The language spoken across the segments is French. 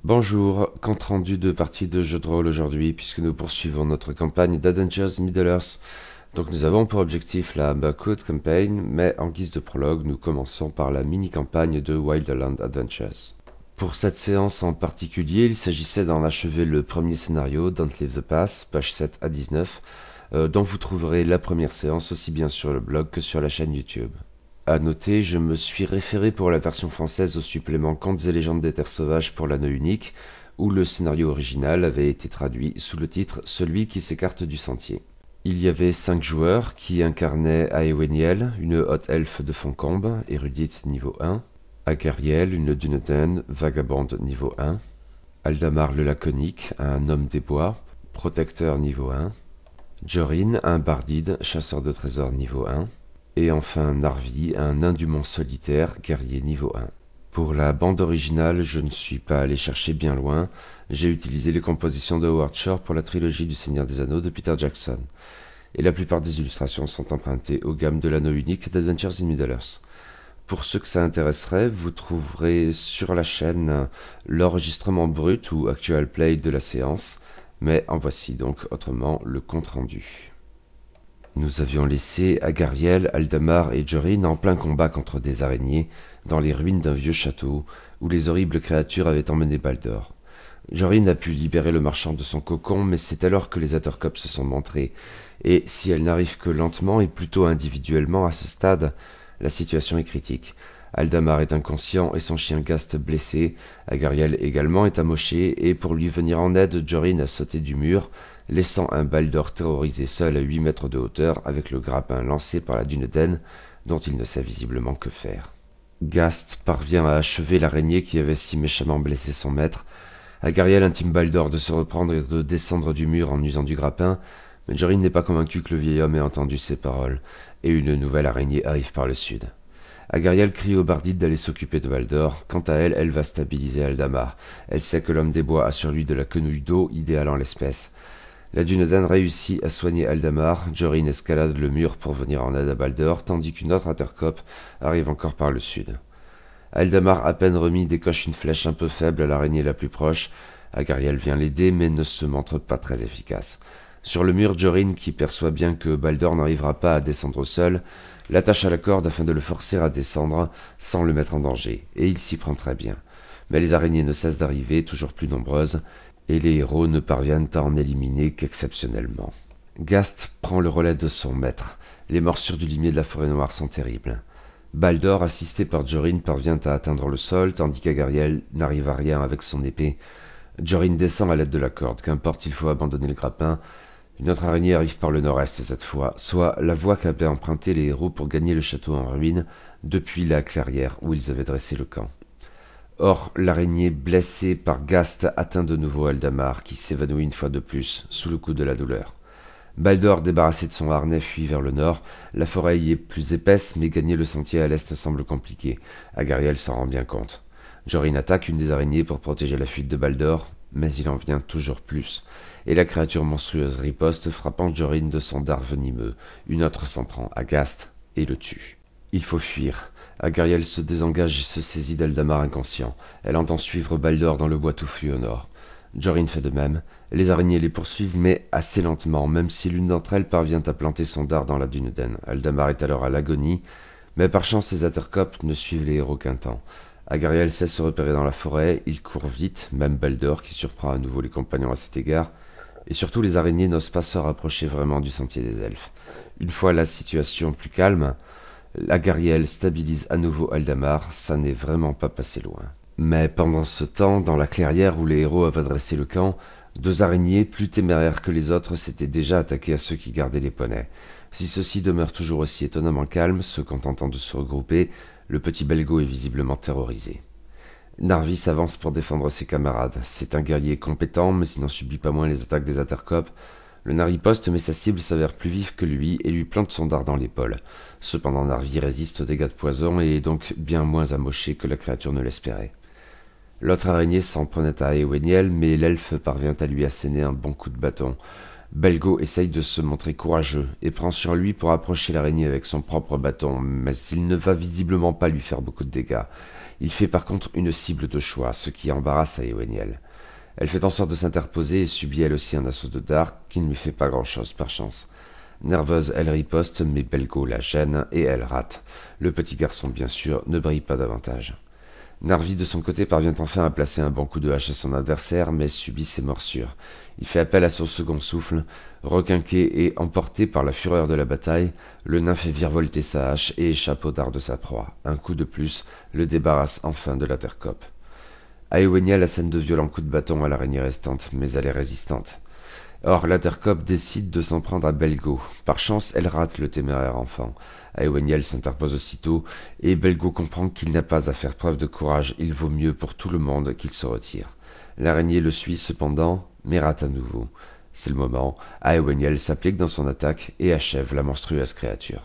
Bonjour, compte rendu de partie de jeu de rôle aujourd'hui puisque nous poursuivons notre campagne d'Adventures Middle-earth. Donc nous avons pour objectif la Mirkwood Campaign, mais en guise de prologue, nous commençons par la mini-campagne de Wildland Adventures. Pour cette séance en particulier, il s'agissait d'en achever le premier scénario, Don't Leave the Path, pages 7 à 19, dont vous trouverez la première séance aussi bien sur le blog que sur la chaîne YouTube. À noter, je me suis référé pour la version française au supplément Contes et légendes des terres sauvages pour l'anneau unique, où le scénario original avait été traduit sous le titre Celui qui s'écarte du sentier. Il y avait 5 joueurs qui incarnaient Aeweniel, une haute elfe de Foncombe, érudite niveau 1, Agariel, une Dunedain, vagabonde niveau 1, Aldamar le laconique, un homme des bois, protecteur niveau 1, Jorin, un bardide, chasseur de trésors niveau 1, et enfin Narvi, un nain du mont solitaire, guerrier niveau 1. Pour la bande originale, je ne suis pas allé chercher bien loin, j'ai utilisé les compositions de Howard Shore pour la trilogie du Seigneur des Anneaux de Peter Jackson, et la plupart des illustrations sont empruntées aux gammes de l'anneau unique d'Adventures in Middle-earth. Pour ceux que ça intéresserait, vous trouverez sur la chaîne l'enregistrement brut ou actual play de la séance, mais en voici donc autrement le compte rendu. Nous avions laissé Agariel, Aldamar et Jorin en plein combat contre des araignées dans les ruines d'un vieux château où les horribles créatures avaient emmené Baldor. Jorin a pu libérer le marchand de son cocon, mais c'est alors que les Attercops se sont montrés, et si elles n'arrivent que lentement et plutôt individuellement à ce stade, la situation est critique. Aldamar est inconscient et son chien Gast blessé, Agariel également est amoché, et pour lui venir en aide, Jorin a sauté du mur, laissant un Baldor terrorisé seul à 8 mètres de hauteur avec le grappin lancé par la Dunedain, dont il ne sait visiblement que faire. Gast parvient à achever l'araignée qui avait si méchamment blessé son maître. Agariel intime Baldor de se reprendre et de descendre du mur en usant du grappin, mais Jorin n'est pas convaincu que le vieil homme ait entendu ses paroles, et une nouvelle araignée arrive par le sud. Agariel crie au bardide d'aller s'occuper de Baldor. Quant à elle, elle va stabiliser Aldamar. Elle sait que l'homme des bois a sur lui de la quenouille d'eau, idéale en l'espèce. La Dunedain réussit à soigner Aldamar, Jorin escalade le mur pour venir en aide à Baldor, tandis qu'une autre Attercop arrive encore par le sud. Aldamar, à peine remis, décoche une flèche un peu faible à l'araignée la plus proche. Agariel vient l'aider, mais ne se montre pas très efficace. Sur le mur, Jorin, qui perçoit bien que Baldor n'arrivera pas à descendre seul, l'attache à la corde afin de le forcer à descendre sans le mettre en danger, et il s'y prend très bien. Mais les araignées ne cessent d'arriver, toujours plus nombreuses, et les héros ne parviennent à en éliminer qu'exceptionnellement. Gast prend le relais de son maître. Les morsures du limier de la forêt noire sont terribles. Baldor, assisté par Jorin, parvient à atteindre le sol, tandis qu'Agariel n'arrive à rien avec son épée. Jorin descend à l'aide de la corde, qu'importe, il faut abandonner le grappin. Une autre araignée arrive par le nord-est cette fois, soit la voie qu'avaient empruntée les héros pour gagner le château en ruine depuis la clairière où ils avaient dressé le camp. Or, l'araignée blessée par Gast atteint de nouveau Aldamar, qui s'évanouit une fois de plus, sous le coup de la douleur. Baldor, débarrassé de son harnais, fuit vers le nord. La forêt y est plus épaisse, mais gagner le sentier à l'est semble compliqué. Agariel s'en rend bien compte. Jorin attaque une des araignées pour protéger la fuite de Baldor, mais il en vient toujours plus, et la créature monstrueuse riposte, frappant Jorin de son dard venimeux. Une autre s'en prend à Gast et le tue. Il faut fuir. Agariel se désengage et se saisit d'Aldamar inconscient. Elle entend suivre Baldor dans le bois touffu au nord. Jorin fait de même. Les araignées les poursuivent, mais assez lentement, même si l'une d'entre elles parvient à planter son dard dans la Dunedain. Aldamar est alors à l'agonie, mais par chance les Attercops ne suivent les héros qu'un temps. Agariel sait se repérer dans la forêt, il court vite, même Baldor qui surprend à nouveau les compagnons à cet égard, et surtout les araignées n'osent pas se rapprocher vraiment du sentier des elfes. Une fois la situation plus calme, Agariel stabilise à nouveau Aldamar, ça n'est vraiment pas passé loin. Mais pendant ce temps, dans la clairière où les héros avaient dressé le camp, 2 araignées, plus téméraires que les autres, s'étaient déjà attaquées à ceux qui gardaient les poneys. Si ceux-ci demeurent toujours aussi étonnamment calmes, se contentant de se regrouper, le petit Belgo est visiblement terrorisé. Narvi s'avance pour défendre ses camarades. C'est un guerrier compétent, mais il n'en subit pas moins les attaques des Attercops. Le nain riposte, mais sa cible s'avère plus vive que lui et lui plante son dard dans l'épaule. Cependant, Narvi résiste aux dégâts de poison et est donc bien moins amoché que la créature ne l'espérait. L'autre araignée s'en prenait à Aeweniel, mais l'elfe parvient à lui asséner un bon coup de bâton. Belgo essaye de se montrer courageux et prend sur lui pour approcher l'araignée avec son propre bâton, mais il ne va visiblement pas lui faire beaucoup de dégâts. Il fait par contre une cible de choix, ce qui embarrasse Aeweniel. Elle fait en sorte de s'interposer et subit elle aussi un assaut de dard qui ne lui fait pas grand-chose par chance. Nerveuse, elle riposte, mais Belgo la gêne et elle rate. Le petit garçon, bien sûr, ne brille pas davantage. Narvi, de son côté, parvient enfin à placer un bon coup de hache à son adversaire, mais subit ses morsures. Il fait appel à son second souffle. Requinqué et emporté par la fureur de la bataille, le nain fait virevolter sa hache et échappe au dard de sa proie. Un coup de plus le débarrasse enfin de l'intercope. Aeweniel assène de violents coups de bâton à l'araignée restante, mais elle est résistante. Or, l'intercope décide de s'en prendre à Belgo. Par chance, elle rate le téméraire enfant. Aeweniel s'interpose aussitôt, et Belgo comprend qu'il n'a pas à faire preuve de courage. Il vaut mieux pour tout le monde qu'il se retire. L'araignée le suit cependant, mais rate à nouveau. C'est le moment. Aeweniel s'applique dans son attaque et achève la monstrueuse créature.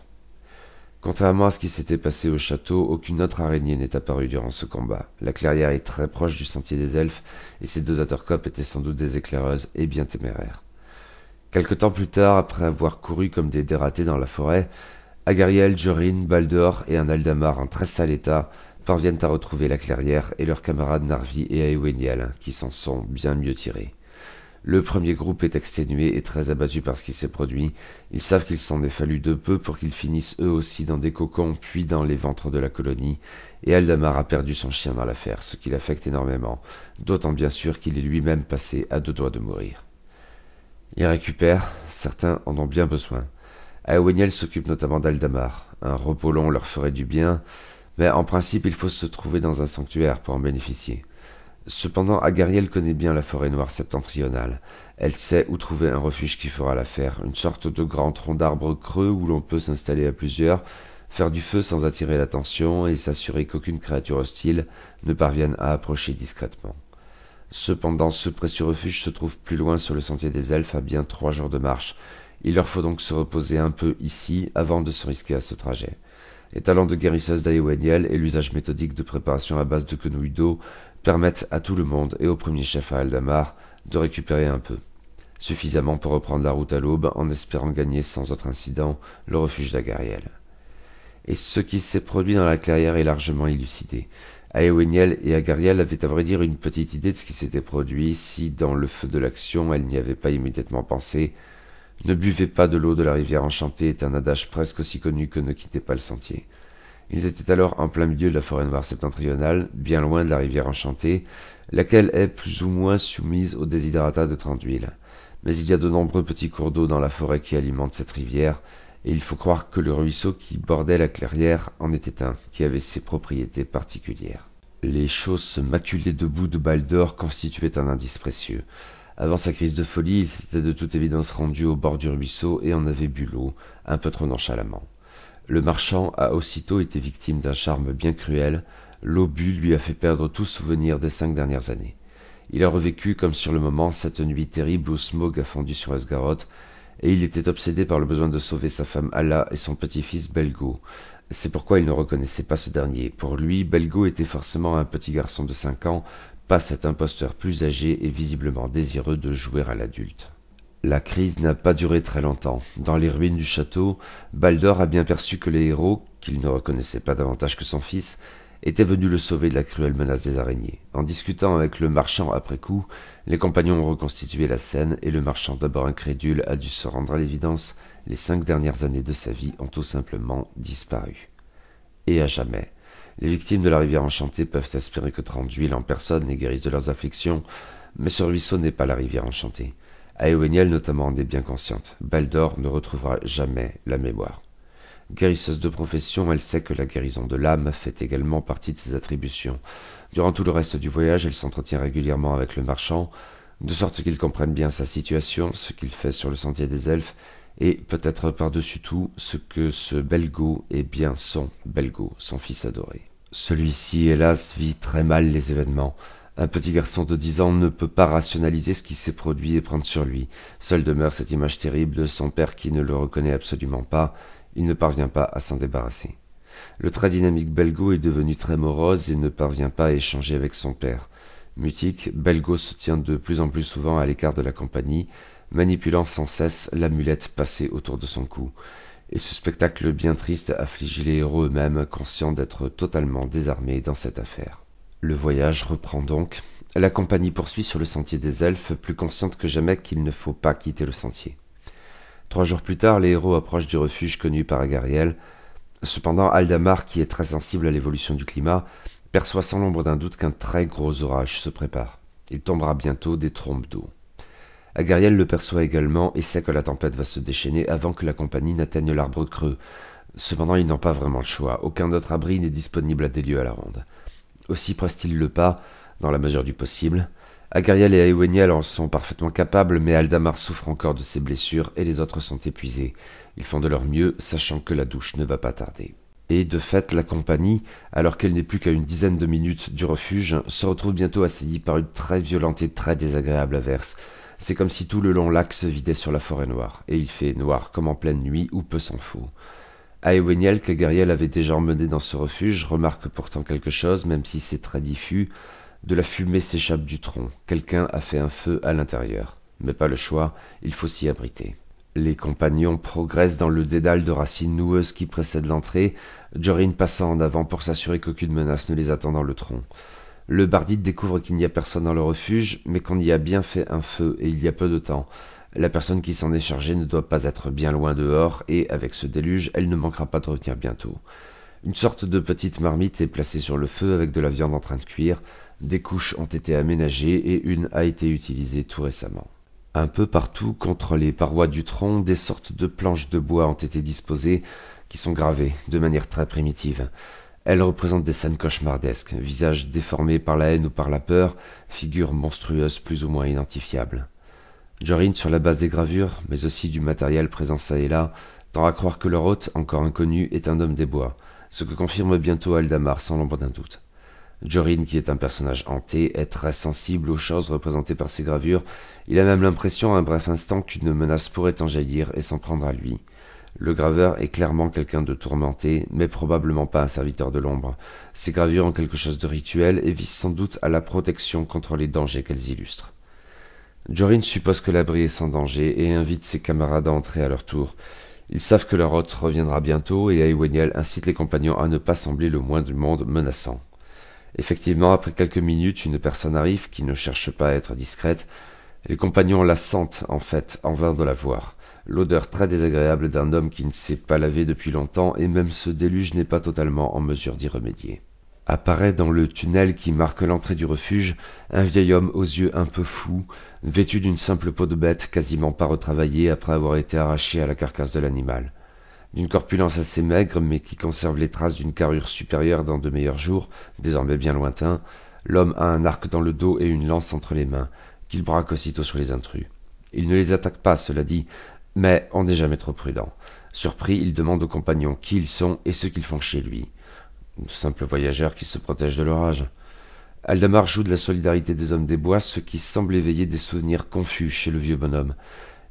Contrairement à ce qui s'était passé au château, aucune autre araignée n'est apparue durant ce combat. La clairière est très proche du sentier des elfes, et ces deux intercopes étaient sans doute des éclaireuses et bien téméraires. Quelque temps plus tard, après avoir couru comme des dératés dans la forêt, Agariel, Jorin, Baldor et un Aldamar en très sale état parviennent à retrouver la clairière et leurs camarades Narvi et Aeweniel, qui s'en sont bien mieux tirés. Le premier groupe est exténué et très abattu par ce qui s'est produit. Ils savent qu'il s'en est fallu de peu pour qu'ils finissent eux aussi dans des cocons puis dans les ventres de la colonie, et Aldamar a perdu son chien dans l'affaire, ce qui l'affecte énormément, d'autant bien sûr qu'il est lui-même passé à 2 doigts de mourir. Ils récupèrent, certains en ont bien besoin. Aeweniel s'occupe notamment d'Aldamar. Un repos long leur ferait du bien, mais en principe il faut se trouver dans un sanctuaire pour en bénéficier. Cependant, Agariel connaît bien la forêt noire septentrionale. Elle sait où trouver un refuge qui fera l'affaire, une sorte de grand tronc d'arbre creux où l'on peut s'installer à plusieurs, faire du feu sans attirer l'attention et s'assurer qu'aucune créature hostile ne parvienne à approcher discrètement. Cependant, ce précieux refuge se trouve plus loin sur le sentier des elfes, à bien 3 jours de marche. Il leur faut donc se reposer un peu ici avant de se risquer à ce trajet. Les talents de guérisseuse d'Aeweniel et l'usage méthodique de préparation à base de quenouilles d'eau permettent à tout le monde, et au premier chef à Aldamar, de récupérer un peu. Suffisamment pour reprendre la route à l'aube, en espérant gagner sans autre incident le refuge d'Agariel. Et ce qui s'est produit dans la clairière est largement élucidé. Aeweniel et Agariel avaient à vrai dire une petite idée de ce qui s'était produit si, dans le feu de l'action, elles n'y avaient pas immédiatement pensé. Ne buvez pas de l'eau de la rivière enchantée est un adage presque aussi connu que ne quittez pas le sentier. Ils étaient alors en plein milieu de la forêt noire septentrionale, bien loin de la rivière enchantée, laquelle est plus ou moins soumise aux desiderata de Thranduil. Mais il y a de nombreux petits cours d'eau dans la forêt qui alimentent cette rivière, et il faut croire que le ruisseau qui bordait la clairière en était un, qui avait ses propriétés particulières. Les chausses maculées de boue de Baldor constituaient un indice précieux. Avant sa crise de folie, il s'était de toute évidence rendu au bord du ruisseau et en avait bu l'eau, un peu trop nonchalamment. Le marchand a aussitôt été victime d'un charme bien cruel. L'eau bue lui a fait perdre tout souvenir des 5 dernières années. Il a revécu, comme sur le moment, cette nuit terrible où Smaug a fondu sur Esgaroth, et il était obsédé par le besoin de sauver sa femme Alla et son petit-fils Belgo. C'est pourquoi il ne reconnaissait pas ce dernier. Pour lui, Belgo était forcément un petit garçon de 5 ans, pas cet imposteur plus âgé et visiblement désireux de jouer à l'adulte. La crise n'a pas duré très longtemps. Dans les ruines du château, Baldor a bien perçu que les héros, qu'il ne reconnaissait pas davantage que son fils, étaient venus le sauver de la cruelle menace des araignées. En discutant avec le marchand après coup, les compagnons ont reconstitué la scène et le marchand, d'abord incrédule, a dû se rendre à l'évidence. Les 5 dernières années de sa vie ont tout simplement disparu. Et à jamais. Les victimes de la rivière enchantée peuvent espérer que Thranduil en personne les guérisse de leurs afflictions, mais ce ruisseau n'est pas la rivière enchantée. Aeweniel notamment en est bien consciente. Baldor ne retrouvera jamais la mémoire. Guérisseuse de profession, elle sait que la guérison de l'âme fait également partie de ses attributions. Durant tout le reste du voyage, elle s'entretient régulièrement avec le marchand, de sorte qu'il comprenne bien sa situation, ce qu'il fait sur le sentier des elfes, et peut-être par-dessus tout, ce que ce Belgo est bien son Belgo, son fils adoré. Celui-ci, hélas, vit très mal les événements. Un petit garçon de 10 ans ne peut pas rationaliser ce qui s'est produit et prendre sur lui. Seule demeure cette image terrible de son père qui ne le reconnaît absolument pas. Il ne parvient pas à s'en débarrasser. Le très dynamique Belgo est devenu très morose et ne parvient pas à échanger avec son père. Mutique, Belgo se tient de plus en plus souvent à l'écart de la compagnie, manipulant sans cesse l'amulette passée autour de son cou. Et ce spectacle bien triste afflige les héros eux-mêmes, conscients d'être totalement désarmés dans cette affaire. Le voyage reprend donc. La compagnie poursuit sur le sentier des elfes, plus consciente que jamais qu'il ne faut pas quitter le sentier. 3 jours plus tard, les héros approchent du refuge connu par Agariel. Cependant, Aldamar, qui est très sensible à l'évolution du climat, perçoit sans l'ombre d'un doute qu'un très gros orage se prépare. Il tombera bientôt des trombes d'eau. Agariel le perçoit également et sait que la tempête va se déchaîner avant que la compagnie n'atteigne l'arbre creux. Cependant, ils n'ont pas vraiment le choix. Aucun autre abri n'est disponible à des lieues à la ronde. Aussi pressent-ils le pas, dans la mesure du possible. Agariel et Eoweniel en sont parfaitement capables, mais Aldamar souffre encore de ses blessures et les autres sont épuisés. Ils font de leur mieux, sachant que la douche ne va pas tarder. Et de fait, la compagnie, alors qu'elle n'est plus qu'à une dizaine de minutes du refuge, se retrouve bientôt assaillie par une très violente et très désagréable averse. C'est comme si tout le long lac se vidait sur la forêt noire, et il fait noir comme en pleine nuit ou peu s'en faut. Eoweniel, qu'Agariel avait déjà emmené dans ce refuge, remarque pourtant quelque chose, même si c'est très diffus. De la fumée s'échappe du tronc. Quelqu'un a fait un feu à l'intérieur. Mais pas le choix, il faut s'y abriter. Les compagnons progressent dans le dédale de racines noueuses qui précède l'entrée, Jorin passant en avant pour s'assurer qu'aucune menace ne les attend dans le tronc. Le bardite découvre qu'il n'y a personne dans le refuge, mais qu'on y a bien fait un feu et il y a peu de temps. La personne qui s'en est chargée ne doit pas être bien loin dehors, et avec ce déluge, elle ne manquera pas de revenir bientôt. Une sorte de petite marmite est placée sur le feu avec de la viande en train de cuire. Des couches ont été aménagées et une a été utilisée tout récemment. Un peu partout, contre les parois du tronc, des sortes de planches de bois ont été disposées, qui sont gravées de manière très primitive. Elles représentent des scènes cauchemardesques, visages déformés par la haine ou par la peur, figures monstrueuses plus ou moins identifiables. Jorin, sur la base des gravures, mais aussi du matériel présent çà et là, tend à croire que leur hôte, encore inconnu, est un homme des bois, ce que confirme bientôt Aldamar sans l'ombre d'un doute. Jorin, qui est un personnage hanté, est très sensible aux choses représentées par ces gravures. Il a même l'impression, à un bref instant, qu'une menace pourrait en jaillir et s'en prendre à lui. Le graveur est clairement quelqu'un de tourmenté, mais probablement pas un serviteur de l'ombre. Ces gravures ont quelque chose de rituel et visent sans doute à la protection contre les dangers qu'elles illustrent. Jorin suppose que l'abri est sans danger et invite ses camarades à entrer à leur tour. Ils savent que leur hôte reviendra bientôt et Eoweniel incite les compagnons à ne pas sembler le moins du monde menaçant. Effectivement, après quelques minutes, une personne arrive qui ne cherche pas à être discrète. Les compagnons la sentent, en fait, avant de la voir. L'odeur très désagréable d'un homme qui ne s'est pas lavé depuis longtemps et même ce déluge n'est pas totalement en mesure d'y remédier. Apparaît dans le tunnel qui marque l'entrée du refuge un vieil homme aux yeux un peu fous, vêtu d'une simple peau de bête quasiment pas retravaillée après avoir été arraché à la carcasse de l'animal. D'une corpulence assez maigre, mais qui conserve les traces d'une carrure supérieure dans de meilleurs jours, désormais bien lointains, l'homme a un arc dans le dos et une lance entre les mains, qu'il braque aussitôt sur les intrus. Il ne les attaque pas, cela dit, mais on n'est jamais trop prudent. Surpris, il demande aux compagnons qui ils sont et ce qu'ils font chez lui. De simples voyageurs qui se protègent de l'orage. Aldamar joue de la solidarité des hommes des bois, ce qui semble éveiller des souvenirs confus chez le vieux bonhomme.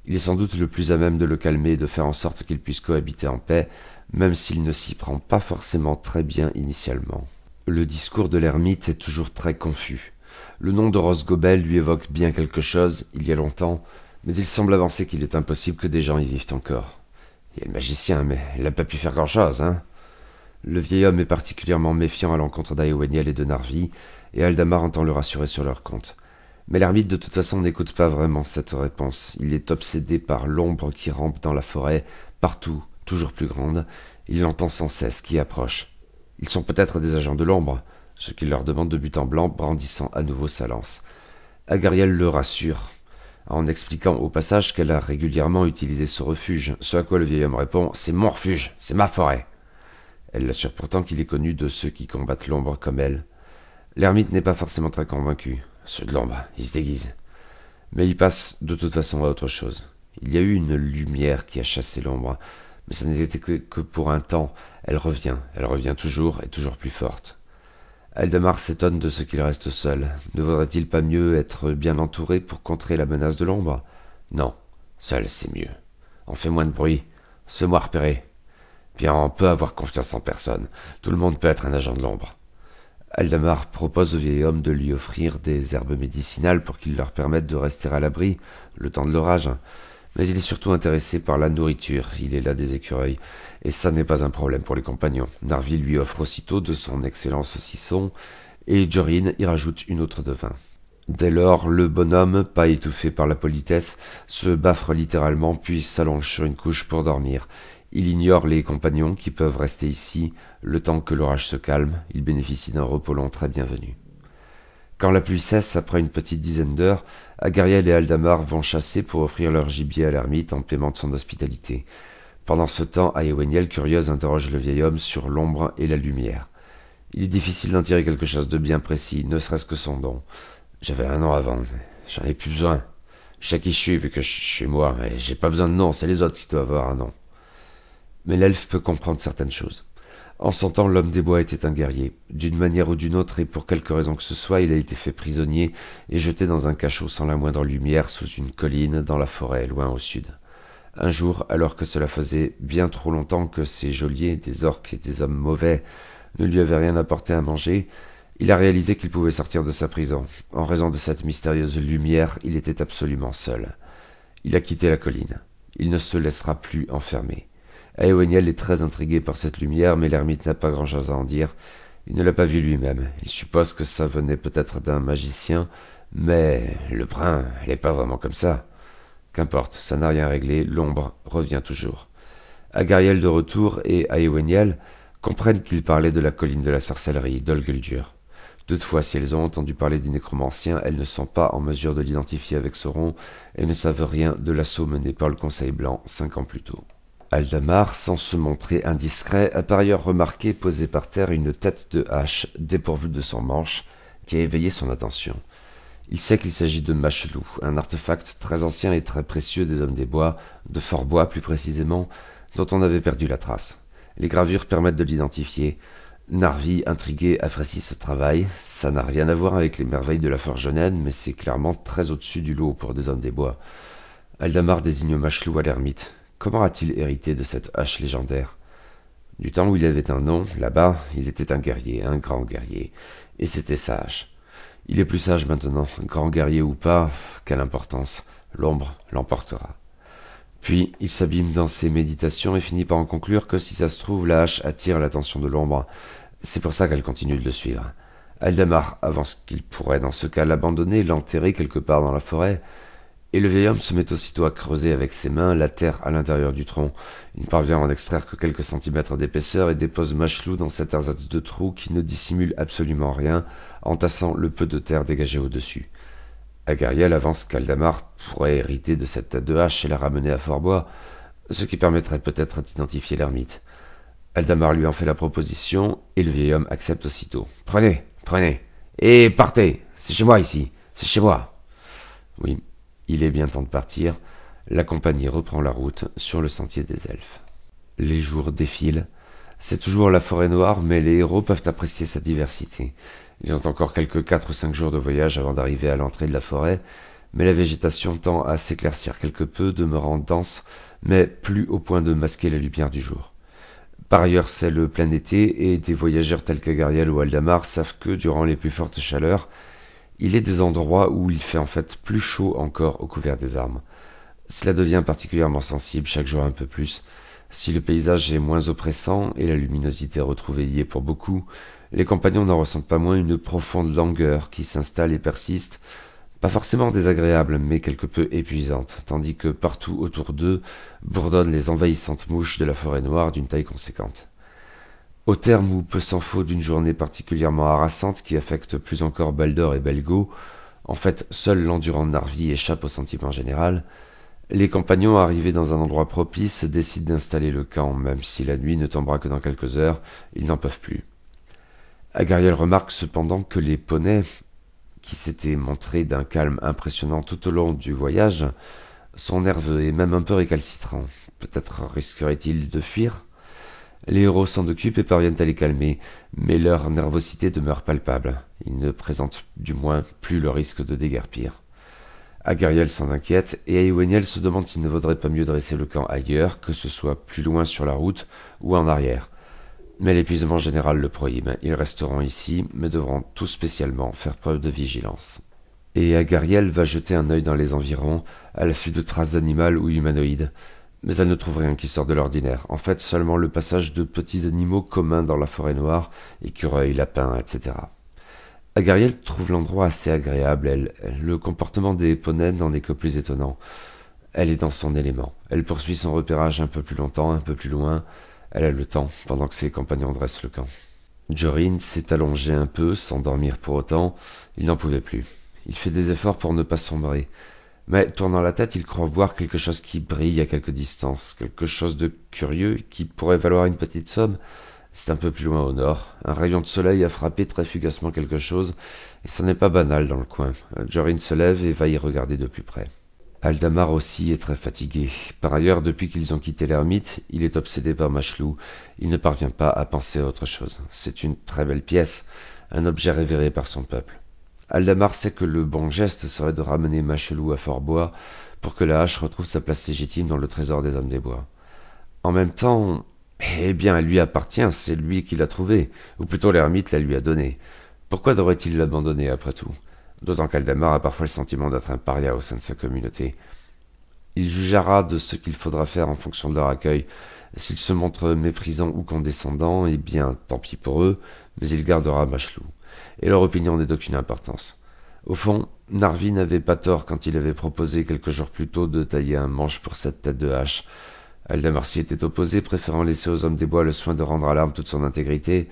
Il est sans doute le plus à même de le calmer et de faire en sorte qu'il puisse cohabiter en paix, même s'il ne s'y prend pas forcément très bien initialement. Le discours de l'ermite est toujours très confus. Le nom de Rosgobel lui évoque bien quelque chose, il y a longtemps, mais il semble avancer qu'il est impossible que des gens y vivent encore. Il y a le magicien, mais il n'a pas pu faire grand-chose, hein. Le vieil homme est particulièrement méfiant à l'encontre d'Eoweniel et de Narvi, et Aldamar entend le rassurer sur leur compte. Mais l'ermite de toute façon n'écoute pas vraiment cette réponse. Il est obsédé par l'ombre qui rampe dans la forêt, partout, toujours plus grande. Il l'entend sans cesse, qui approche. Ils sont peut-être des agents de l'ombre, ce qu'il leur demande de but en blanc, brandissant à nouveau sa lance. Agariel le rassure, en expliquant au passage qu'elle a régulièrement utilisé ce refuge, ce à quoi le vieil homme répond « C'est mon refuge, c'est ma forêt !» Elle l'assure pourtant qu'il est connu de ceux qui combattent l'ombre comme elle. L'ermite n'est pas forcément très convaincu. Ceux de l'ombre, ils se déguisent. Mais il passe de toute façon à autre chose. Il y a eu une lumière qui a chassé l'ombre, mais ça n'était que pour un temps. Elle revient toujours et toujours plus forte. Aldamar s'étonne de ce qu'il reste seul. Ne vaudrait-il pas mieux être bien entouré pour contrer la menace de l'ombre? Non, seul c'est mieux. On fait moins de bruit, on se fait moins repérer. Puis on peut avoir confiance en personne. Tout le monde peut être un agent de l'ombre. Aldamar propose au vieil homme de lui offrir des herbes médicinales pour qu'il leur permette de rester à l'abri le temps de l'orage. Mais il est surtout intéressé par la nourriture, il est là des écureuils, et ça n'est pas un problème pour les compagnons. Narvi lui offre aussitôt de son excellent saucisson, et Jorin y rajoute une autre de vin. Dès lors, le bonhomme, pas étouffé par la politesse, se baffre littéralement puis s'allonge sur une couche pour dormir. Il ignore les compagnons qui peuvent rester ici le temps que l'orage se calme, il bénéficie d'un repos long très bienvenu. Quand la pluie cesse après une petite dizaine d'heures, Agariel et Aldamar vont chasser pour offrir leur gibier à l'ermite en paiement de son hospitalité. Pendant ce temps, Eoweniel, curieuse, interroge le vieil homme sur l'ombre et la lumière. Il est difficile d'en tirer quelque chose de bien précis, ne serait-ce que son don. J'avais un nom avant, j'en ai plus besoin. Je sais qui je suis vu que je suis moi, et j'ai pas besoin de nom, c'est les autres qui doivent avoir un nom. Mais l'elfe peut comprendre certaines choses. En son temps, l'homme des bois était un guerrier. D'une manière ou d'une autre, et pour quelque raison que ce soit, il a été fait prisonnier et jeté dans un cachot sans la moindre lumière sous une colline dans la forêt, loin au sud. Un jour, alors que cela faisait bien trop longtemps que ces geôliers, des orques et des hommes mauvais, ne lui avaient rien apporté à manger, il a réalisé qu'il pouvait sortir de sa prison. En raison de cette mystérieuse lumière, il était absolument seul. Il a quitté la colline. Il ne se laissera plus enfermer. Eoweniel est très intrigué par cette lumière, mais l'ermite n'a pas grand-chose à en dire. Il ne l'a pas vue lui-même. Il suppose que ça venait peut-être d'un magicien, mais le brin, elle n'est pas vraiment comme ça. Qu'importe, ça n'a rien réglé, l'ombre revient toujours. Agariel de retour et Eoweniel comprennent qu'il parlait de la colline de la sorcellerie, d'Olguldur. Toutefois, si elles ont entendu parler du nécromancien, elles ne sont pas en mesure de l'identifier avec Sauron et ne savent rien de l'assaut mené par le Conseil Blanc 5 ans plus tôt. Aldamar, sans se montrer indiscret, a par ailleurs remarqué posée par terre une tête de hache dépourvue de son manche qui a éveillé son attention. Il sait qu'il s'agit de Machelou, un artefact très ancien et très précieux des hommes des bois, de Fort-Bois plus précisément, dont on avait perdu la trace. Les gravures permettent de l'identifier. Narvi, intrigué, apprécie ce travail. Ça n'a rien à voir avec les merveilles de la forge naine, mais c'est clairement très au-dessus du lot pour des hommes des bois. Aldamar désigne Machelou à l'ermite. Comment a-t-il hérité de cette hache légendaire? Du temps où il avait un nom, là-bas, il était un guerrier, un grand guerrier, et c'était sa hache. Il est plus sage maintenant, grand guerrier ou pas, quelle importance, l'ombre l'emportera. Puis il s'abîme dans ses méditations et finit par en conclure que si ça se trouve, la hache attire l'attention de l'ombre. C'est pour ça qu'elle continue de le suivre. Aldamar avance qu'il pourrait dans ce cas l'abandonner, l'enterrer quelque part dans la forêt, et le vieil homme se met aussitôt à creuser avec ses mains la terre à l'intérieur du tronc. Il ne parvient à en extraire que quelques centimètres d'épaisseur et dépose Machelou dans cet ersatz de trou qui ne dissimule absolument rien, entassant le peu de terre dégagé au-dessus. Agariel avance qu'Aldamar pourrait hériter de cette tête de hache et la ramener à Fort-Bois, ce qui permettrait peut-être d'identifier l'ermite. Aldamar lui en fait la proposition, et le vieil homme accepte aussitôt. « Prenez, prenez, et partez, c'est chez moi ici, c'est chez moi. » Oui, il est bien temps de partir. La compagnie reprend la route sur le sentier des elfes. Les jours défilent. C'est toujours la forêt noire, mais les héros peuvent apprécier sa diversité. Ils ont encore quelques 4 ou 5 jours de voyage avant d'arriver à l'entrée de la forêt, mais la végétation tend à s'éclaircir quelque peu, demeurant dense, mais plus au point de masquer la lumière du jour. Par ailleurs, c'est le plein été, et des voyageurs tels qu'Agariel ou Aldamar savent que, durant les plus fortes chaleurs, il est des endroits où il fait en fait plus chaud encore au couvert des arbres. Cela devient particulièrement sensible chaque jour un peu plus. Si le paysage est moins oppressant et la luminosité retrouvée y est pour beaucoup, les compagnons n'en ressentent pas moins une profonde langueur qui s'installe et persiste, pas forcément désagréable mais quelque peu épuisante, tandis que partout autour d'eux bourdonnent les envahissantes mouches de la forêt noire d'une taille conséquente. Au terme où peu s'en faut d'une journée particulièrement harassante qui affecte plus encore Baldur et Belgo, en fait seul l'endurant Narvi échappe au sentiment général, les compagnons arrivés dans un endroit propice décident d'installer le camp, même si la nuit ne tombera que dans quelques heures, ils n'en peuvent plus. Agariel remarque cependant que les poneys, qui s'étaient montrés d'un calme impressionnant tout au long du voyage, sont nerveux et même un peu récalcitrants. Peut-être risqueraient-ils de fuir ? Les héros s'en occupent et parviennent à les calmer, mais leur nervosité demeure palpable. Ils ne présentent du moins plus le risque de déguerpir. Agariel s'en inquiète, et Eoweniel se demande s'il ne vaudrait pas mieux dresser le camp ailleurs, que ce soit plus loin sur la route ou en arrière. Mais l'épuisement général le prohibe. Ils resteront ici, mais devront tout spécialement faire preuve de vigilance. Et Agariel va jeter un œil dans les environs, à l'affût de traces d'animal ou humanoïdes. Mais elle ne trouve rien qui sort de l'ordinaire. En fait, seulement le passage de petits animaux communs dans la forêt noire, écureuils, lapins, etc. Agariel trouve l'endroit assez agréable, le comportement des poneys n'en est que plus étonnant. Elle est dans son élément. Elle poursuit son repérage un peu plus longtemps, un peu plus loin. Elle a le temps, pendant que ses compagnons dressent le camp. Jorin s'est allongé un peu, sans dormir pour autant. Il n'en pouvait plus. Il fait des efforts pour ne pas sombrer. Mais, tournant la tête, il croit voir quelque chose qui brille à quelque distance, quelque chose de curieux qui pourrait valoir une petite somme. C'est un peu plus loin au nord. Un rayon de soleil a frappé très fugacement quelque chose, et ça n'est pas banal dans le coin. Jorin se lève et va y regarder de plus près. Aldamar aussi est très fatigué. Par ailleurs, depuis qu'ils ont quitté l'ermite, il est obsédé par Machelou. Il ne parvient pas à penser à autre chose. C'est une très belle pièce, un objet révéré par son peuple. Aldamar sait que le bon geste serait de ramener Machelou à Fort-Bois pour que la hache retrouve sa place légitime dans le trésor des hommes des bois. En même temps, eh bien, elle lui appartient, c'est lui qui l'a trouvée, ou plutôt l'ermite la lui a donnée. Pourquoi devrait-il l'abandonner après tout ? D'autant qu'Aldamar a parfois le sentiment d'être un paria au sein de sa communauté. Il jugera de ce qu'il faudra faire en fonction de leur accueil. S'ils se montrent méprisants ou condescendants, eh bien, tant pis pour eux, mais il gardera Machelou. Et leur opinion n'est d'aucune importance. Au fond, Narvi n'avait pas tort quand il avait proposé quelques jours plus tôt de tailler un manche pour cette tête de hache. Aldamar s'y était opposé, préférant laisser aux hommes des bois le soin de rendre à l'arme toute son intégrité.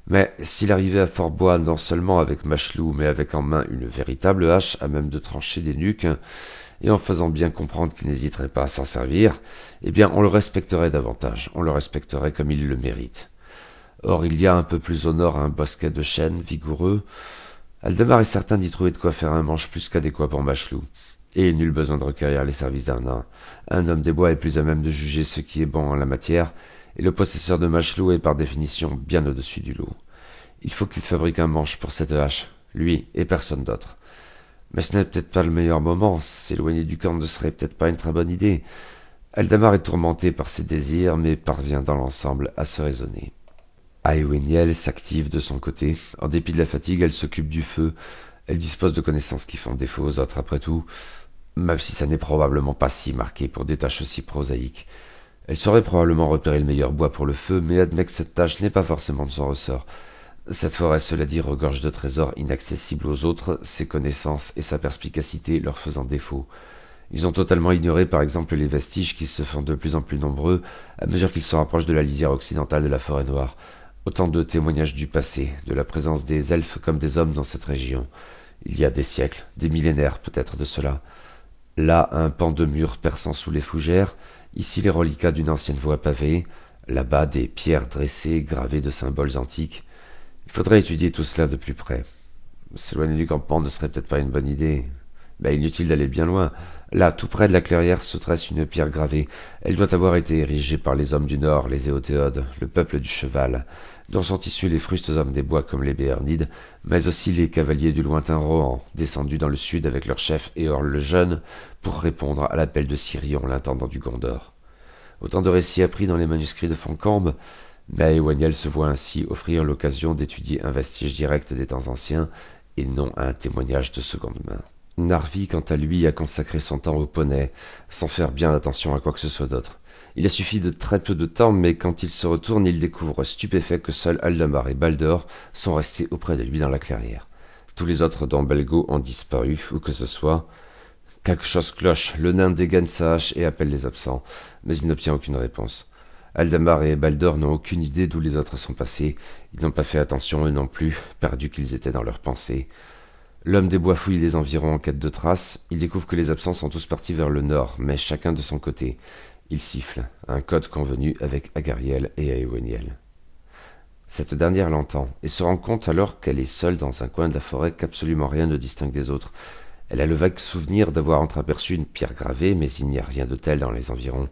Mais s'il arrivait à Fort-Bois non seulement avec Machelou, mais avec en main une véritable hache à même de trancher des nuques, et en faisant bien comprendre qu'il n'hésiterait pas à s'en servir, eh bien on le respecterait davantage, on le respecterait comme il le mérite. Or il y a un peu plus au nord un bosquet de chênes vigoureux. Aldemar est certain d'y trouver de quoi faire un manche plus qu'adéquat pour Machelou, et nul besoin de requérir les services d'un nain. Un homme des bois est plus à même de juger ce qui est bon en la matière, et le possesseur de Machelou est par définition bien au-dessus du lot. Il faut qu'il fabrique un manche pour cette hache, lui et personne d'autre. Mais ce n'est peut-être pas le meilleur moment, s'éloigner du camp ne serait peut-être pas une très bonne idée. Aldemar est tourmenté par ses désirs, mais parvient dans l'ensemble à se raisonner. Aeweniel s'active de son côté. En dépit de la fatigue, elle s'occupe du feu. Elle dispose de connaissances qui font défaut aux autres après tout, même si ça n'est probablement pas si marqué pour des tâches aussi prosaïques. Elle saurait probablement repérer le meilleur bois pour le feu, mais admet que cette tâche n'est pas forcément de son ressort. Cette forêt, cela dit, regorge de trésors inaccessibles aux autres, ses connaissances et sa perspicacité leur faisant défaut. Ils ont totalement ignoré, par exemple, les vestiges qui se font de plus en plus nombreux à mesure qu'ils se rapprochent de la lisière occidentale de la forêt noire. Autant de témoignages du passé, de la présence des elfes comme des hommes dans cette région. Il y a des siècles, des millénaires peut-être de cela. Là, un pan de mur perçant sous les fougères, ici les reliquats d'une ancienne voie pavée, là-bas des pierres dressées gravées de symboles antiques. Il faudrait étudier tout cela de plus près. S'éloigner du campement ne serait peut-être pas une bonne idée. Mais inutile d'aller bien loin. Là, tout près de la clairière, se dresse une pierre gravée. Elle doit avoir été érigée par les hommes du Nord, les Éothéodes, le peuple du cheval, dont sont issus les frustes hommes des bois comme les Béarnides, mais aussi les cavaliers du lointain Rohan, descendus dans le sud avec leur chef Éorl le Jeune, pour répondre à l'appel de Sirion, l'intendant du Gondor. Autant de récits appris dans les manuscrits de Foncombe, mais Eowaniel se voit ainsi offrir l'occasion d'étudier un vestige direct des temps anciens, et non un témoignage de seconde main. Narvi, quant à lui, a consacré son temps au poney, sans faire bien attention à quoi que ce soit d'autre. Il a suffi de très peu de temps, mais quand il se retourne, il découvre stupéfait que seuls Aldamar et Baldur sont restés auprès de lui dans la clairière. Tous les autres, dont Belgo, ont disparu, où que ce soit. Quelque chose cloche, le nain dégaine sa hache et appelle les absents, mais il n'obtient aucune réponse. Aldamar et Baldur n'ont aucune idée d'où les autres sont passés. Ils n'ont pas fait attention eux non plus, perdus qu'ils étaient dans leurs pensées. L'homme des bois fouille les environs en quête de traces. Il découvre que les absents sont tous partis vers le nord, mais chacun de son côté. Il siffle, un code convenu avec Agariel et Aeweniel. Cette dernière l'entend, et se rend compte alors qu'elle est seule dans un coin de la forêt qu'absolument rien ne distingue des autres. Elle a le vague souvenir d'avoir entreaperçu une pierre gravée, mais il n'y a rien de tel dans les environs.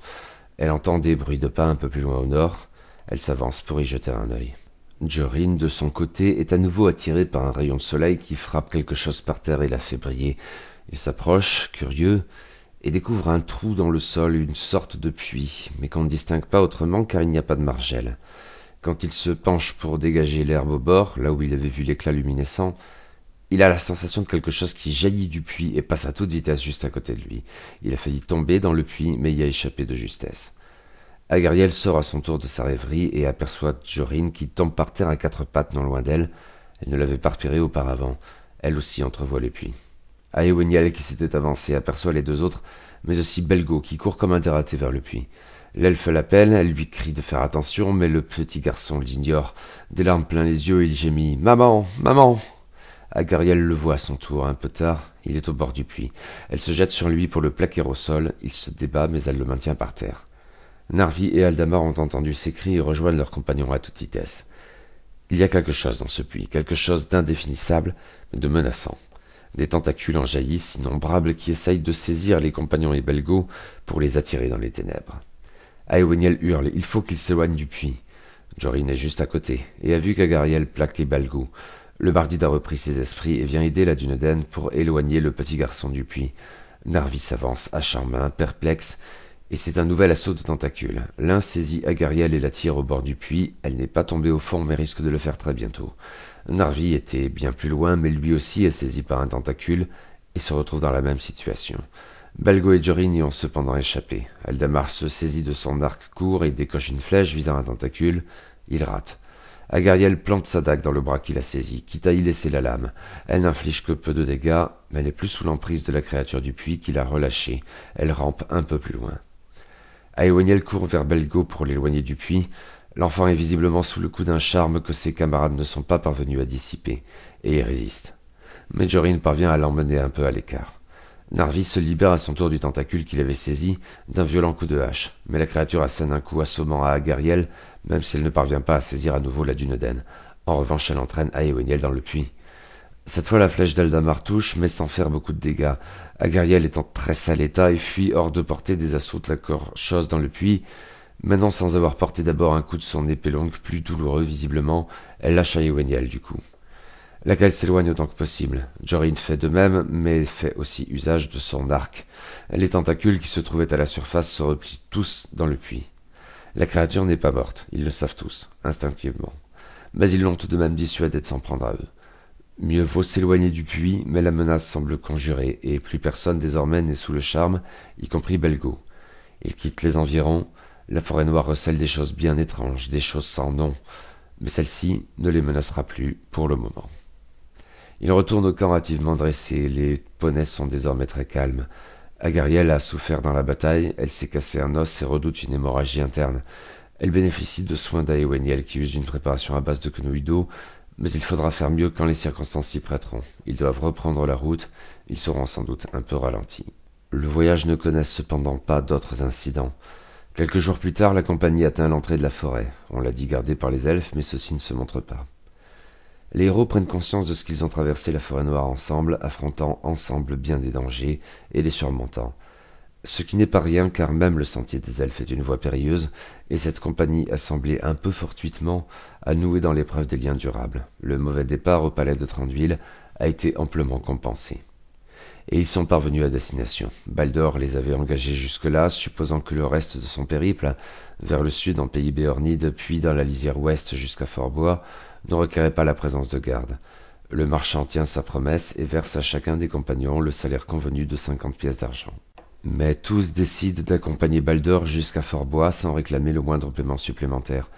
Elle entend des bruits de pas un peu plus loin au nord. Elle s'avance pour y jeter un œil. Jorin, de son côté, est à nouveau attiré par un rayon de soleil qui frappe quelque chose par terre et la fait briller. Il s'approche, curieux, et découvre un trou dans le sol, une sorte de puits, mais qu'on ne distingue pas autrement car il n'y a pas de margelle. Quand il se penche pour dégager l'herbe au bord, là où il avait vu l'éclat luminescent, il a la sensation de quelque chose qui jaillit du puits et passe à toute vitesse juste à côté de lui. Il a failli tomber dans le puits, mais y a échappé de justesse. Agariel sort à son tour de sa rêverie et aperçoit Jorin qui tombe par terre à quatre pattes non loin d'elle. Elle ne l'avait pas repéré auparavant. Elle aussi entrevoit le puits. Aeweniel, qui s'était avancé, aperçoit les deux autres, mais aussi Belgo, qui court comme un dératé vers le puits. L'elfe l'appelle, elle lui crie de faire attention, mais le petit garçon l'ignore. Des larmes plein les yeux, il gémit « Maman, maman !» Agariel le voit à son tour, un peu tard, il est au bord du puits. Elle se jette sur lui pour le plaquer au sol, il se débat, mais elle le maintient par terre. Narvi et Aldamar ont entendu ces cris et rejoignent leurs compagnons à toute vitesse. Il y a quelque chose dans ce puits, quelque chose d'indéfinissable, mais de menaçant. Des tentacules en jaillissent, innombrables, qui essayent de saisir les compagnons et Belgo pour les attirer dans les ténèbres. Aeweniel hurle, il faut qu'il s'éloigne du puits. Jorin est juste à côté, et a vu qu'Agariel plaquait Belgo. Le bardide a repris ses esprits et vient aider la Dunedain pour éloigner le petit garçon du puits. Narvi s'avance, hache en main, perplexe, et c'est un nouvel assaut de tentacules. L'un saisit Agariel et la tire au bord du puits. Elle n'est pas tombée au fond, mais risque de le faire très bientôt. Narvi était bien plus loin, mais lui aussi est saisi par un tentacule et se retrouve dans la même situation. Belgo et Jorin y ont cependant échappé. Aldamar se saisit de son arc court et décoche une flèche visant un tentacule. Il rate. Agariel plante sa dague dans le bras qu'il a saisi, quitte à y laisser la lame. Elle n'inflige que peu de dégâts, mais elle est plus sous l'emprise de la créature du puits qui l'a relâchée. Elle rampe un peu plus loin. Aeweniel court vers Belgo pour l'éloigner du puits. L'enfant est visiblement sous le coup d'un charme que ses camarades ne sont pas parvenus à dissiper, et il résiste. Mais Jorin parvient à l'emmener un peu à l'écart. Narvi se libère à son tour du tentacule qu'il avait saisi d'un violent coup de hache, mais la créature assène un coup assommant à Agariel, même si elle ne parvient pas à saisir à nouveau la Dunedain. En revanche, elle entraîne Aeweniel dans le puits. Cette fois, la flèche d'Aldamar touche, mais sans faire beaucoup de dégâts. Agariel est en très sale état et fuit hors de portée des assauts de la chose dans le puits. Maintenant, sans avoir porté d'abord un coup de son épée longue, plus douloureux visiblement, elle lâche Aeweniel du coup. Laquelle s'éloigne autant que possible. Jorin fait de même, mais fait aussi usage de son arc. Les tentacules qui se trouvaient à la surface se replient tous dans le puits. La créature n'est pas morte, ils le savent tous, instinctivement. Mais ils l'ont tout de même dissuadé de s'en prendre à eux. Mieux vaut s'éloigner du puits, mais la menace semble conjurée, et plus personne désormais n'est sous le charme, y compris Belgo. Il quitte les environs, la forêt noire recèle des choses bien étranges, des choses sans nom, mais celle-ci ne les menacera plus pour le moment. Il retourne au camp hâtivement dressé, les poneys sont désormais très calmes. Agariel a souffert dans la bataille, elle s'est cassé un os et redoute une hémorragie interne. Elle bénéficie de soins d'Aeweniel qui use d'une préparation à base de quenouilles d'eau, mais il faudra faire mieux quand les circonstances s'y prêteront. Ils doivent reprendre la route, ils seront sans doute un peu ralentis. Le voyage ne connaît cependant pas d'autres incidents. Quelques jours plus tard, la compagnie atteint l'entrée de la forêt. On l'a dit gardée par les elfes, mais ceux-ci ne se montrent pas. Les héros prennent conscience de ce qu'ils ont traversé la forêt noire ensemble, affrontant ensemble bien des dangers et les surmontant. Ce qui n'est pas rien, car même le sentier des elfes est une voie périlleuse, et cette compagnie a semblé un peu fortuitement à nouer dans l'épreuve des liens durables. Le mauvais départ au palais de Thranduil a été amplement compensé. Et ils sont parvenus à destination. Baldur les avait engagés jusque-là, supposant que le reste de son périple, vers le sud en pays béornide, puis dans la lisière ouest jusqu'à Fort-Bois, ne requérait pas la présence de garde. Le marchand tient sa promesse et verse à chacun des compagnons le salaire convenu de 50 pièces d'argent. Mais tous décident d'accompagner Baldur jusqu'à Fort-Bois sans réclamer le moindre paiement supplémentaire.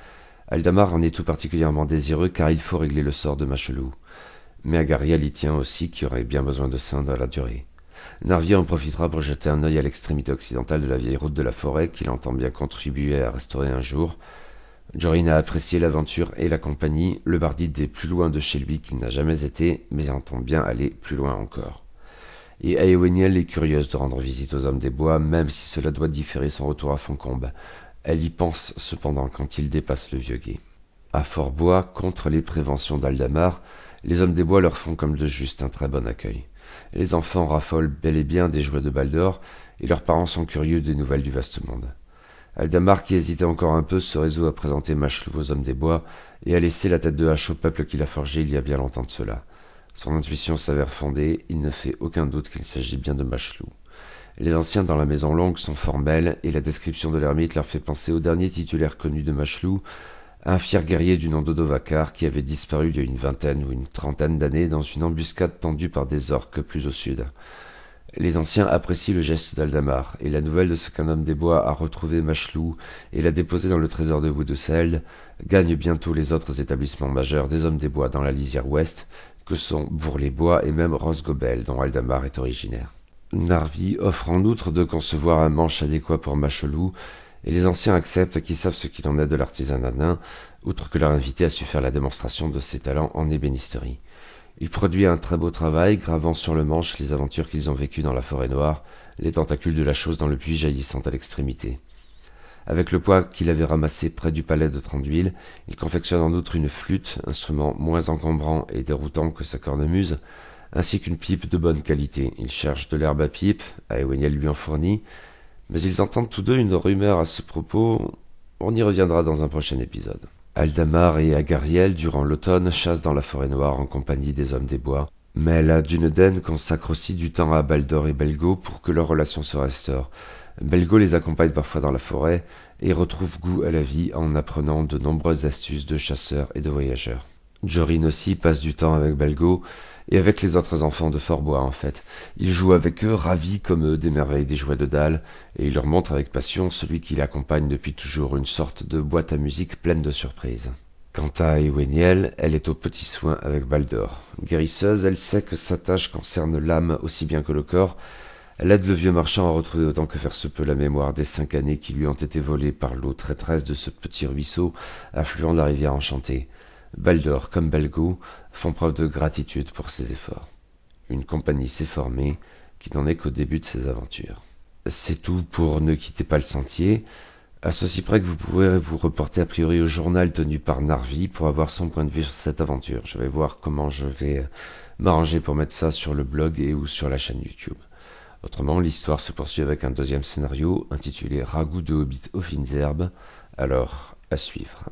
Aldamar en est tout particulièrement désireux car il faut régler le sort de Machelou. Mais Agariel y tient aussi qui aurait bien besoin de ça dans la durée. Narvi en profitera pour jeter un œil à l'extrémité occidentale de la vieille route de la forêt qu'il entend bien contribuer à restaurer un jour. Jorin a apprécié l'aventure et la compagnie, le bardide est plus loin de chez lui qu'il n'a jamais été, mais entend bien aller plus loin encore. Et Aeweniel est curieuse de rendre visite aux hommes des bois, même si cela doit différer son retour à Foncombe. Elle y pense cependant quand il dépasse le vieux gué. À Fort-Bois, contre les préventions d'Aldamar, les hommes des bois leur font comme de juste un très bon accueil. Les enfants raffolent bel et bien des jouets de Baldur, et leurs parents sont curieux des nouvelles du vaste monde. Aldamar, qui hésitait encore un peu, se résout à présenter Machelou aux hommes des bois et à laisser la tête de hache au peuple qu'il a forgé il y a bien longtemps de cela. Son intuition s'avère fondée, il ne fait aucun doute qu'il s'agit bien de Machelou. Les anciens dans la maison longue sont formels, et la description de l'ermite leur fait penser au dernier titulaire connu de Machelou, un fier guerrier du nom d'Odovacar qui avait disparu il y a une vingtaine ou une trentaine d'années dans une embuscade tendue par des orques plus au sud. Les anciens apprécient le geste d'Aldamar, et la nouvelle de ce qu'un homme des bois a retrouvé Machelou et l'a déposé dans le trésor de Woodoseld gagne bientôt les autres établissements majeurs des hommes des bois dans la lisière ouest, que sont Bourg-les-Bois et même Rosgobel, dont Aldamar est originaire. Narvi offre en outre de concevoir un manche adéquat pour Machelou, et les anciens acceptent qu'ils savent ce qu'il en est de l'artisanat nain, outre que leur invité a su faire la démonstration de ses talents en ébénisterie. Il produit un très beau travail, gravant sur le manche les aventures qu'ils ont vécues dans la forêt noire, les tentacules de la chose dans le puits jaillissant à l'extrémité. Avec le poids qu'il avait ramassé près du palais de Tranduil, il confectionne en outre une flûte, instrument moins encombrant et déroutant que sa cornemuse, ainsi qu'une pipe de bonne qualité. Il cherche de l'herbe à pipe, Eoweniel lui en fournit, mais ils entendent tous deux une rumeur à ce propos, on y reviendra dans un prochain épisode. Aldamar et Agariel, durant l'automne, chassent dans la forêt noire en compagnie des hommes des bois, mais la Dunedain consacre aussi du temps à Baldur et Belgo pour que leur relation se restaure. Belgo les accompagne parfois dans la forêt et retrouve goût à la vie en apprenant de nombreuses astuces de chasseurs et de voyageurs. Jorin aussi passe du temps avec Belgo et avec les autres enfants de Fort-Bois en fait. Il joue avec eux, ravi comme eux des merveilles des jouets de dalle, et il leur montre avec passion celui qui l'accompagne depuis toujours, une sorte de boîte à musique pleine de surprises. Quant à Eoweniel, elle est aux petits soins avec Baldur. Guérisseuse, elle sait que sa tâche concerne l'âme aussi bien que le corps. Elle aide le vieux marchand à retrouver autant que faire se peut la mémoire des 5 années qui lui ont été volées par l'eau traîtresse de ce petit ruisseau, affluent de la rivière enchantée. Baldur, comme Belgo, font preuve de gratitude pour ses efforts. Une compagnie s'est formée, qui n'en est qu'au début de ses aventures. C'est tout pour Ne quittez pas le sentier, à ceci près que vous pourrez vous reporter a priori au journal tenu par Narvi pour avoir son point de vue sur cette aventure. Je vais voir comment je vais m'arranger pour mettre ça sur le blog et ou sur la chaîne YouTube. Autrement, l'histoire se poursuit avec un deuxième scénario intitulé Ragoût de Hobbit aux fines herbes, alors à suivre.